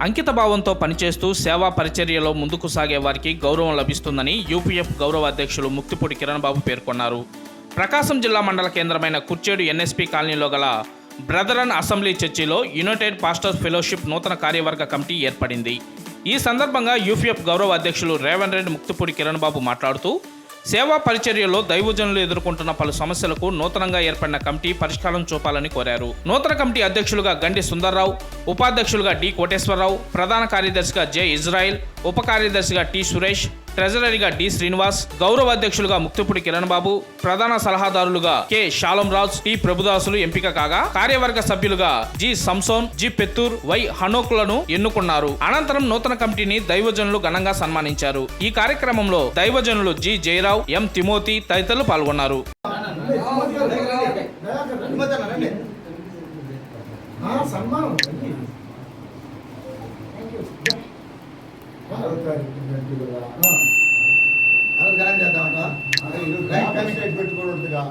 అంకితభావంతో పనిచేస్తూ సేవా పరిచర్యలో ముందుకు సాగే వారికి గౌరవం లభిస్తుందని యూపీఎఫ్ గౌరవ అధ్యక్షులు ముక్తిపూడి కిరణ్ బాబు పేర్కొన్నారు. ప్రకాశం జిల్లా మండల కేంద్రమైన కుర్చేడు ఎన్ఎస్పీ కాలనీలో గల బ్రదరన్ అసెంబ్లీ చర్చిలో యునైటెడ్ పాస్టర్స్ ఫెలోషిప్ నూతన కార్యవర్గ కమిటీ ఏర్పడింది. ఈ సందర్భంగా యూపీఎఫ్ గౌరవ అధ్యక్షులు రేవణ్ రెడ్డి ముక్తిపూడి కిరణ్ బాబు మాట్లాడుతూ సేవా పరిచర్యలో దైవజనులు ఎదుర్కొంటున్న పలు సమస్యలకు నూతనంగా ఏర్పడిన కమిటీ పరిష్కారం చూపాలని కోరారు. నూతన కమిటీ అధ్యక్షులుగా గండి సుందర్రావు, ఉపాధ్యక్షులుగా డి కోటేశ్వరరావు, ప్రధాన కార్యదర్శిగా జె ఇజ్రాయిల్, ఉప కార్యదర్శిగా టి సురేష్, ట్రెజరరీగా డి శ్రీనివాస్, గౌరవ అధ్యక్షులుగా ముక్తిపూడి కిరణ్ బాబు, ప్రధాన సలహాదారులుగా కె శాలంరాజ్, టి ప్రభుదాసులు ఎంపిక కాగా కార్యవర్గ సభ్యులుగా జి సంసోన్, జి పెత్తూర్, వై హనోక్లను ఎన్నుకున్నారు. అనంతరం నూతన కమిటీని దైవజనులు ఘనంగా సన్మానించారు. ఈ కార్యక్రమంలో దైవజనులు జి జయరావు, ఎం తిమోతి తదితరులు పాల్గొన్నారు. పెట్టుకోవద్దుగా